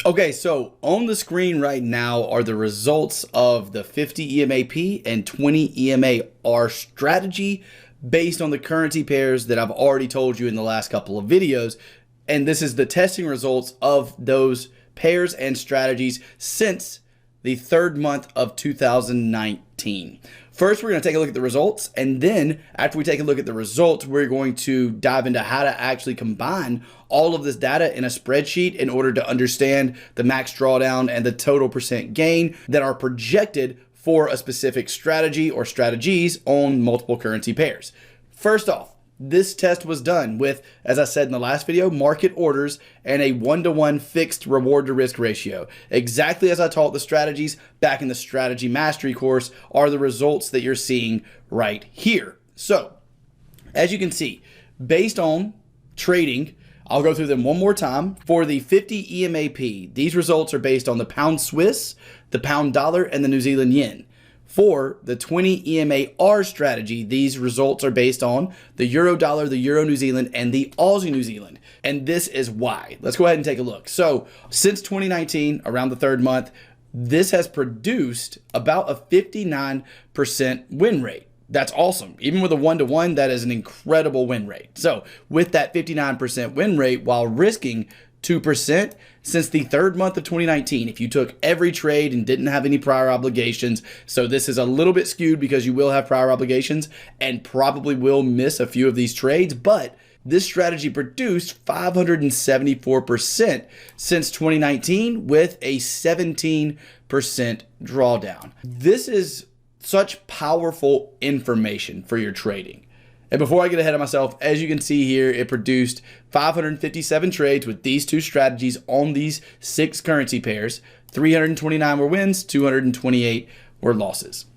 Okay, so on the screen right now are the results of the 50 EMAP and 20 EMAR strategy based on the currency pairs that I've already told you in the last couple of videos. And this is the testing results of those pairs and strategies since the third month of 2019. First, we're going to take a look at the results, and then after we take a look at the results, we're going to dive into how to actually combine all of this data in a spreadsheet in order to understand the max drawdown and the total percent gain that are projected for a specific strategy or strategies on multiple currency pairs. First off, this test was done with, as I said in the last video, market orders and a 1-to-1 fixed reward to risk ratio. Exactly as I taught the strategies back in the strategy mastery course are the results that you're seeing right here. So, as you can see, based on trading, I'll go through them one more time. For the 50 EMAP, these results are based on the pound Swiss, the pound dollar, and the New Zealand yen. For the 20 EMAR strategy, these results are based on the euro dollar, the euro New Zealand, and the Aussie New Zealand. And this is why. Let's go ahead and take a look. So since 2019, around the third month, this has produced about a 59% win rate. That's awesome. Even with a 1-to-1, that is an incredible win rate. So with that 59% win rate while risking 2% since the third month of 2019, if you took every trade and didn't have any prior obligations. So this is a little bit skewed because you will have prior obligations and probably will miss a few of these trades, but this strategy produced 574% since 2019 with a 17% drawdown. This is such powerful information for your trading. And before I get ahead of myself, as you can see here, it produced 557 trades with these two strategies on these 6 currency pairs. 329 were wins, 228 were losses.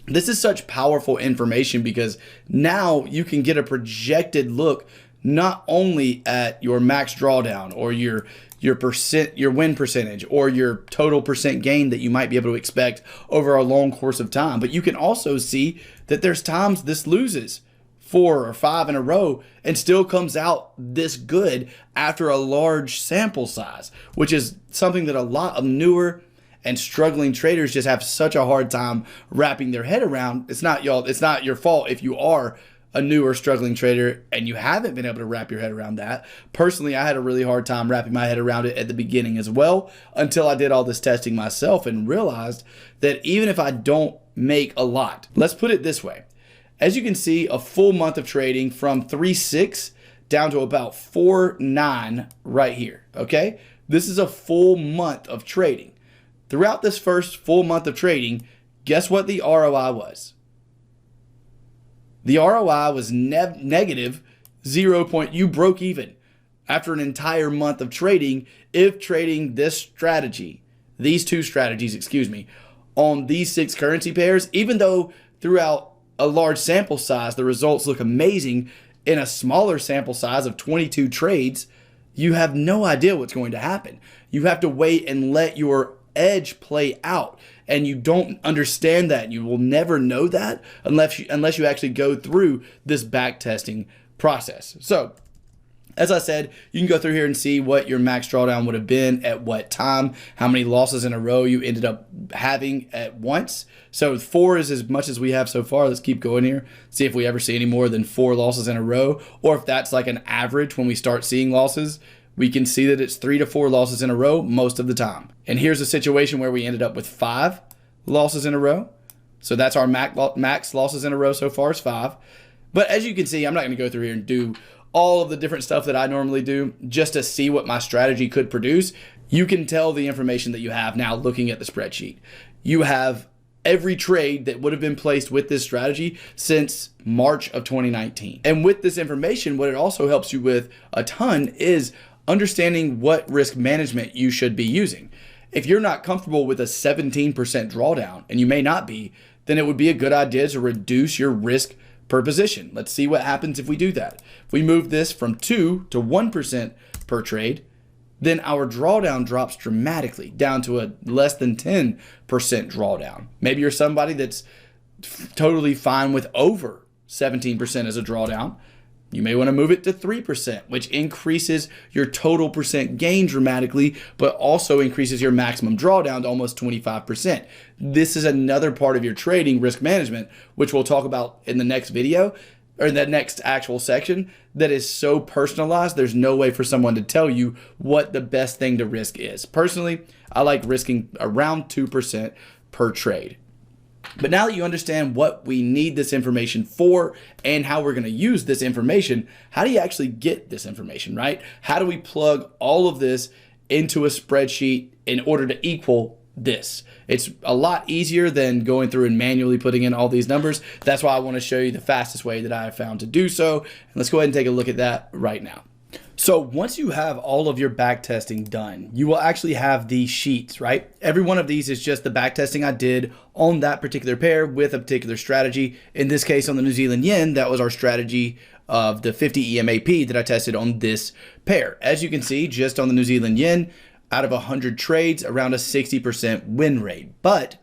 This is such powerful information because now you can get a projected look not only at your max drawdown or your win percentage or your total percent gain that you might be able to expect over a long course of time, but you can also see that there's times this loses 4 or 5 in a row and still comes out this good after a large sample size, which is something that a lot of newer and struggling traders just have such a hard time wrapping their head around. It's not your fault if you are a newer struggling trader and you haven't been able to wrap your head around that. Personally, I had a really hard time wrapping my head around it at the beginning as well, until I did all this testing myself and realized that even if I don't make a lot, let's put it this way. As you can see, a full month of trading from 3.6 down to about 4.9 right here, okay? This is a full month of trading. Throughout this first full month of trading, guess what the ROI was? The ROI was negative 0. You broke even after an entire month of trading if trading this strategy, these two strategies, excuse me, on these 6 currency pairs, even though throughout a large sample size, the results look amazing. In a smaller sample size of 22 trades, you have no idea what's going to happen. You have to wait and let your edge play out, and you don't understand that. You will never know that unless you actually go through this back testing process. So, as I said, you can go through here and see what your max drawdown would have been at what time, how many losses in a row you ended up having at once. So 4 is as much as we have so far. Let's keep going here. See if we ever see any more than 4 losses in a row, or if that's like an average when we start seeing losses. We can see that it's 3 to 4 losses in a row most of the time. And here's a situation where we ended up with 5 losses in a row. So that's our max losses in a row so far is 5. But as you can see, I'm not going to go through here and do all of the different stuff that I normally do just to see what my strategy could produce. You can tell the information that you have now looking at the spreadsheet. You have every trade that would have been placed with this strategy since March of 2019. And with this information, what it also helps you with a ton is understanding what risk management you should be using. If you're not comfortable with a 17% drawdown, and you may not be, then it would be a good idea to reduce your risk per position. Let's see what happens if we do that. If we move this from 2 to 1% per trade, then our drawdown drops dramatically down to a less than 10% drawdown. Maybe you're somebody that's totally fine with over 17% as a drawdown. You may want to move it to 3%, which increases your total percent gain dramatically, but also increases your maximum drawdown to almost 25%. This is another part of your trading risk management, which we'll talk about in the next video, or in that next actual section, that is so personalized. There's no way for someone to tell you what the best thing to risk is. Personally, I like risking around 2% per trade. But now that you understand what we need this information for and how we're going to use this information, how do you actually get this information, right? How do we plug all of this into a spreadsheet in order to equal this? It's a lot easier than going through and manually putting in all these numbers. That's why I want to show you the fastest way that I have found to do so. And let's go ahead and take a look at that right now. So once you have all of your back testing done, you will actually have these sheets, right? Every one of these is just the back testing I did on that particular pair with a particular strategy. In this case, on the New Zealand yen, that was our strategy of the 50 EMAP that I tested on this pair. As you can see, just on the New Zealand yen, out of 100 trades, around a 60% win rate. But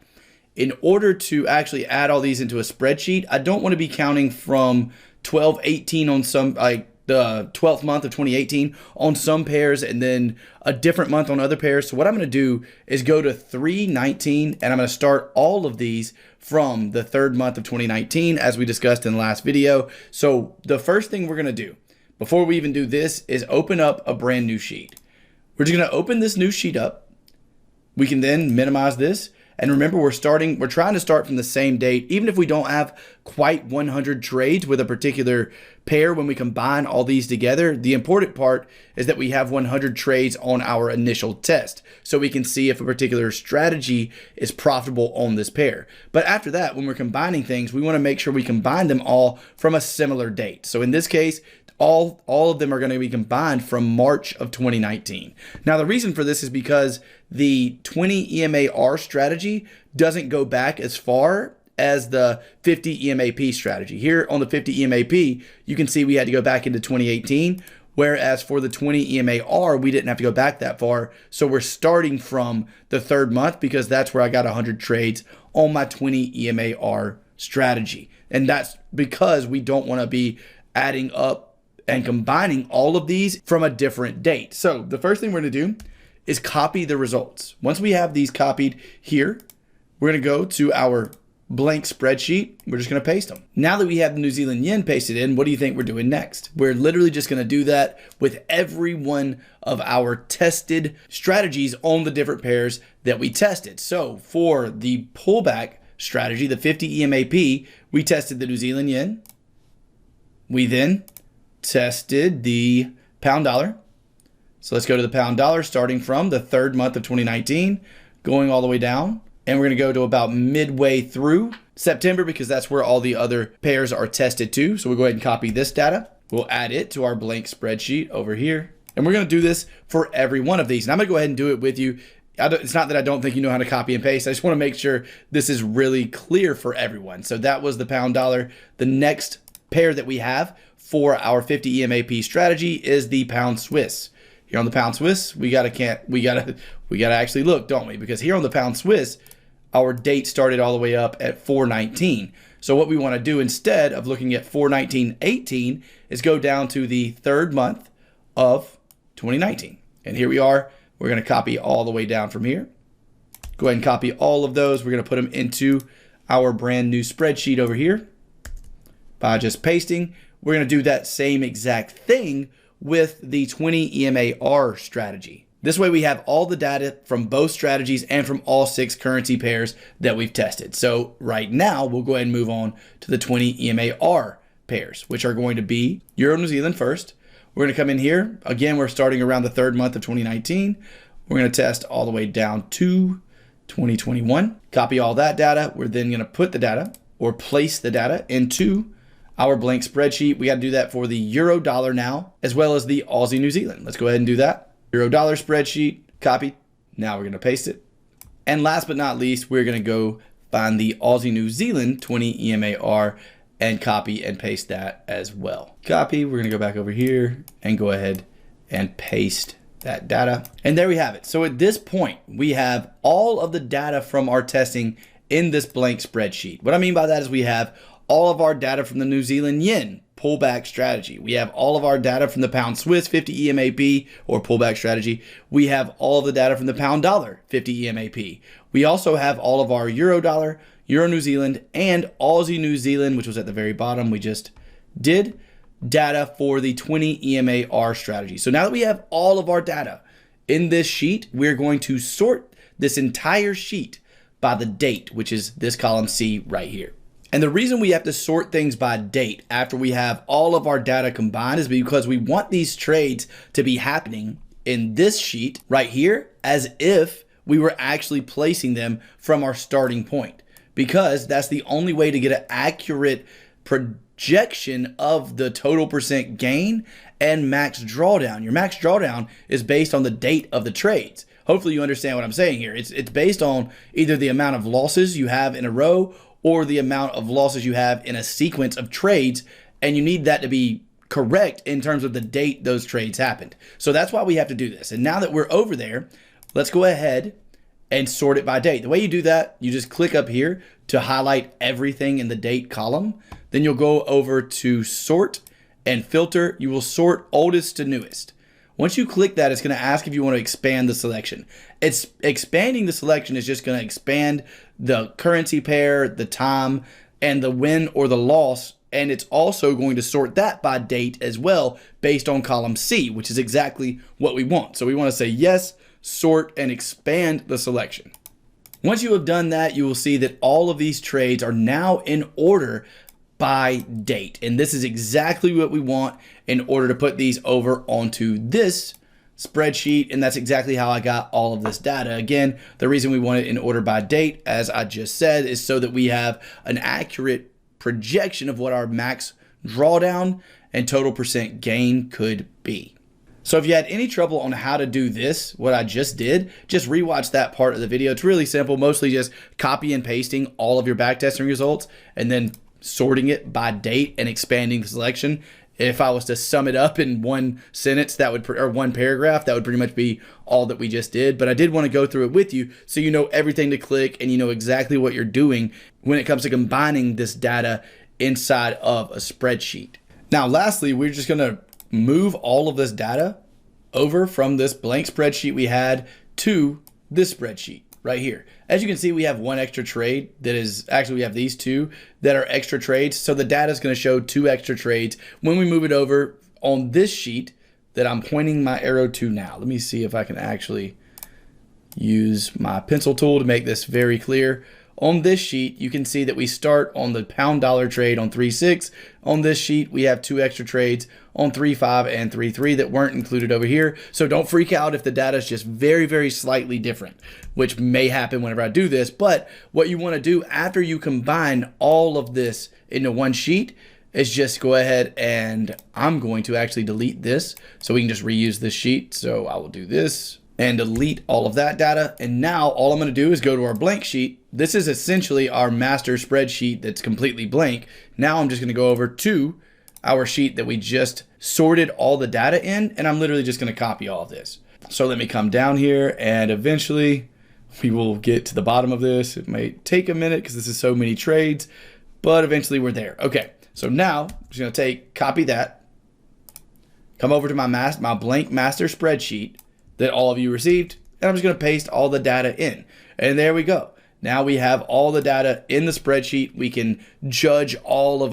in order to actually add all these into a spreadsheet, I don't want to be counting from 12/18 on some, like the 12th month of 2018 on some pairs and then a different month on other pairs. So what I'm going to do is go to 3/19 and I'm going to start all of these from the third month of 2019 as we discussed in the last video. So the first thing we're going to do before we even do this is open up a brand new sheet. We're just going to open this new sheet up. We can then minimize this. And remember, we're trying to start from the same date, even if we don't have quite 100 trades with a particular pair. When we combine all these together, the important part is that we have 100 trades on our initial test, so we can see if a particular strategy is profitable on this pair. But after that, when we're combining things, we want to make sure we combine them all from a similar date. So in this case, all of them are going to be combined from March of 2019. Now, the reason for this is because the 20 EMAR strategy doesn't go back as far as the 50 EMAP strategy. Here on the 50 EMAP, you can see we had to go back into 2018, whereas for the 20 EMAR, we didn't have to go back that far. So we're starting from the third month because that's where I got 100 trades on my 20 EMAR strategy. And that's because we don't want to be adding up and combining all of these from a different date. So the first thing we're going to do is copy the results. Once we have these copied here, we're going to go to our blank spreadsheet. We're just going to paste them. Now that we have the New Zealand yen pasted in, what do you think we're doing next? We're literally just going to do that with every one of our tested strategies on the different pairs that we tested. So for the pullback strategy, the 50 EMAP, we tested the New Zealand yen. We then tested the pound dollar. So let's go to the pound dollar starting from the third month of 2019, going all the way down. And we're going to go to about midway through September because that's where all the other pairs are tested to. So we'll go ahead and copy this data. We'll add it to our blank spreadsheet over here. And we're going to do this for every one of these. And I'm going to go ahead and do it with you. It's not that I don't think you know how to copy and paste. I just want to make sure this is really clear for everyone. So that was the pound dollar. The next pair that we have for our 50 EMAP strategy is the pound Swiss. Here on the pound Swiss, we gotta actually look, don't we? Because here on the pound Swiss, our date started all the way up at 4/19. So what we want to do instead of looking at 4/19/18 is go down to the third month of 2019. And here we are. We're going to copy all the way down from here. Go ahead and copy all of those. We're going to put them into our brand new spreadsheet over here by just pasting. We're going to do that same exact thing with the 20 EMAR strategy. This way we have all the data from both strategies and from all 6 currency pairs that we've tested. So right now we'll go ahead and move on to the 20 EMAR pairs, which are going to be Euro New Zealand first. We're going to come in here. Again, we're starting around the third month of 2019. We're going to test all the way down to 2021. Copy all that data. We're then going to put the data or place the data into our blank spreadsheet. We got to do that for the Euro dollar now, as well as the Aussie New Zealand. Let's go ahead and do that. Euro dollar spreadsheet, copy. Now we're going to paste it. And last but not least, we're going to go find the Aussie New Zealand 20 EMAR and copy and paste that as well. Copy. We're going to go back over here and go ahead and paste that data. And there we have it. So at this point, we have all of the data from our testing in this blank spreadsheet. What I mean by that is we have all of our data from the New Zealand yen pullback strategy. We have all of our data from the pound Swiss 50 EMAP or pullback strategy. We have all of the data from the pound dollar 50 EMAP. We also have all of our euro dollar, euro New Zealand, and Aussie New Zealand, which was at the very bottom. We just did data for the 20 EMA-R strategy. So now that we have all of our data in this sheet, we're going to sort this entire sheet by the date, which is this column C right here. And the reason we have to sort things by date after we have all of our data combined is because we want these trades to be happening in this sheet right here as if we were actually placing them from our starting point, because that's the only way to get an accurate projection of the total percent gain and max drawdown. Your max drawdown is based on the date of the trades. Hopefully you understand what I'm saying here. It's based on either the amount of losses you have in a row or the amount of losses you have in a sequence of trades, and you need that to be correct in terms of the date those trades happened. So that's why we have to do this. And now that we're over there, let's go ahead and sort it by date. The way you do that, you just click up here to highlight everything in the date column. Then you'll go over to sort and filter. You will sort oldest to newest. Once you click that, it's going to ask if you want to expand the selection. It's expanding the selection is just going to expand the currency pair, the time, and the win or the loss. And it's also going to sort that by date as well based on column C, which is exactly what we want. So we want to say yes, sort, and expand the selection. Once you have done that, you will see that all of these trades are now in order by date. And this is exactly what we want in order to put these over onto this spreadsheet. And that's exactly how I got all of this data. Again, the reason we want it in order by date, as I just said, is so that we have an accurate projection of what our max drawdown and total percent gain could be. So if you had any trouble on how to do this, what I just did, just rewatch that part of the video. It's really simple, mostly just copy and pasting all of your backtesting results and then sorting it by date and expanding the selection. If I was to sum it up in one sentence, that would, or one paragraph, that would pretty much be all that we just did. But I did want to go through it with you so you know everything to click and you know exactly what you're doing when it comes to combining this data inside of a spreadsheet. Now, lastly, we're just going to move all of this data over from this blank spreadsheet we had to this spreadsheet right here. As you can see, we have one extra trade that is, actually we have these two that are extra trades. So the data is going to show 2 extra trades when we move it over on this sheet that I'm pointing my arrow to now. Let me see if I can actually use my pencil tool to make this very clear. On this sheet, you can see that we start on the pound dollar trade on 3.6. On this sheet, we have 2 extra trades on 3.5 and 3.3 that weren't included over here. So don't freak out if the data is just very, very slightly different, which may happen whenever I do this. But what you want to do after you combine all of this into one sheet is just go ahead, and I'm going to actually delete this so we can just reuse this sheet. So I will do this and delete all of that data. And now all I'm going to do is go to our blank sheet. This is essentially our master spreadsheet that's completely blank. Now I'm just going to go over to our sheet that we just sorted all the data in, and I'm literally just going to copy all of this. So let me come down here, and eventually we will get to the bottom of this. It may take a minute because this is so many trades, but eventually we're there. Okay, so now I'm just going to copy that, come over to my blank master spreadsheet that all of you received, and I'm just going to paste all the data in. And there we go. Now we have all the data in the spreadsheet. We can judge all of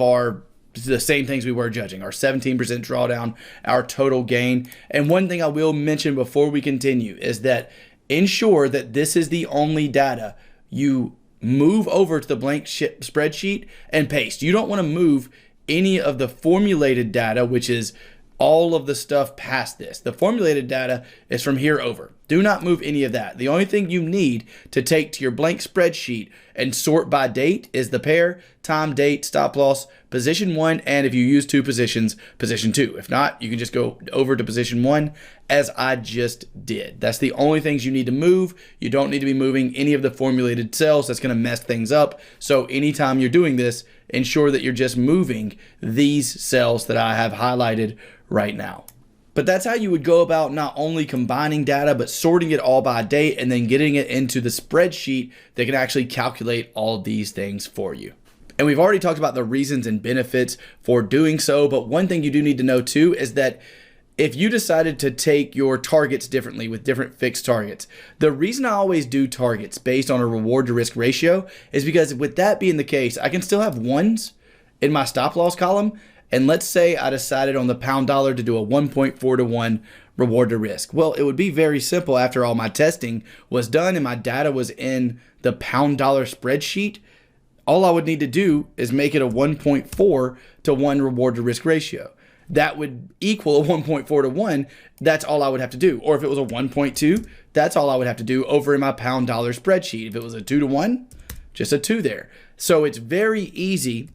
the same things we were judging, our 17% drawdown, our total gain. And one thing I will mention before we continue is that ensure that this is the only data you move over to the blank spreadsheet and paste. You don't want to move any of the formulated data, which is all of the stuff past this. The formulated data is from here over. Do not move any of that. The only thing you need to take to your blank spreadsheet and sort by date is the pair, time, date, stop loss, position 1, and if you use 2 positions, position 2. If not, you can just go over to position 1 as I just did. That's the only things you need to move. You don't need to be moving any of the formulated cells. That's going to mess things up. So anytime you're doing this, ensure that you're just moving these cells that I have highlighted right now. But that's how you would go about not only combining data, but sorting it all by date and then getting it into the spreadsheet that can actually calculate all of these things for you. And we've already talked about the reasons and benefits for doing so. But one thing you do need to know too is that if you decided to take your targets differently with different fixed targets, the reason I always do targets based on a reward to risk ratio is because with that being the case, I can still have ones in my stop loss column. And let's say I decided on the pound dollar to do a 1.4 to 1 reward to risk. Well, it would be very simple after all my testing was done and my data was in the pound dollar spreadsheet. All I would need to do is make it a 1.4 to 1 reward to risk ratio. That would equal a 1.4 to 1. That's all I would have to do. Or if it was a 1.2, that's all I would have to do over in my pound dollar spreadsheet. If it was a 2 to 1, just a 2 there. So it's very easy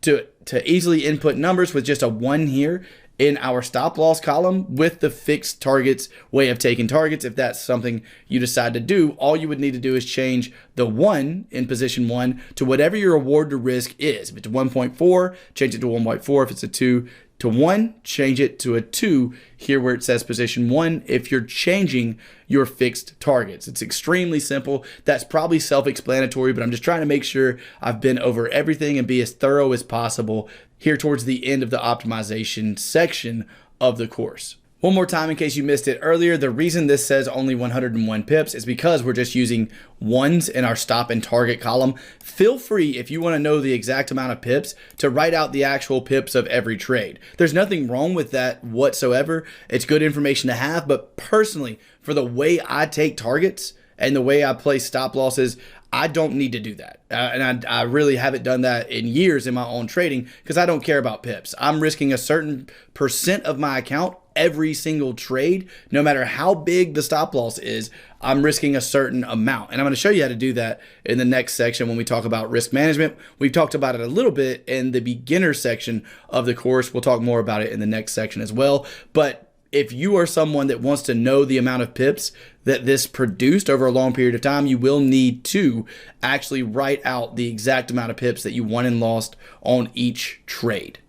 to easily input numbers with just a 1 here in our stop loss column with the fixed targets way of taking targets. If that's something you decide to do, all you would need to do is change the 1 in position 1 to whatever your reward to risk is. If it's 1.4, change it to 1.4. If it's a 2 to 1, change it to a 2 here where it says position 1 if you're changing your fixed targets. It's extremely simple. That's probably self-explanatory, but I'm just trying to make sure I've been over everything and be as thorough as possible here towards the end of the optimization section of the course. One more time in case you missed it earlier, the reason this says only 101 pips is because we're just using ones in our stop and target column. Feel free, if you want to know the exact amount of pips, to write out the actual pips of every trade. There's nothing wrong with that whatsoever. It's good information to have, but personally, for the way I take targets and the way I place stop losses, I don't need to do that. And I really haven't done that in years in my own trading because I don't care about pips. I'm risking a certain percent of my account every single trade. No matter how big the stop loss is, I'm risking a certain amount. And I'm going to show you how to do that in the next section when we talk about risk management. We've talked about it a little bit in the beginner section of the course. We'll talk more about it in the next section as well. But if you are someone that wants to know the amount of pips that this produced over a long period of time, you will need to actually write out the exact amount of pips that you won and lost on each trade.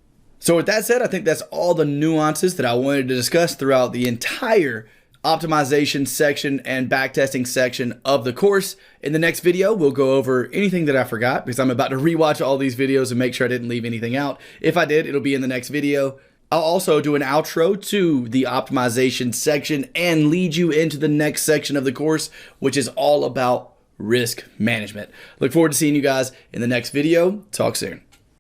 So with that said, I think that's all the nuances that I wanted to discuss throughout the entire optimization section and backtesting section of the course. In the next video, we'll go over anything that I forgot because I'm about to rewatch all these videos and make sure I didn't leave anything out. If I did, it'll be in the next video. I'll also do an outro to the optimization section and lead you into the next section of the course, which is all about risk management. Look forward to seeing you guys in the next video. Talk soon.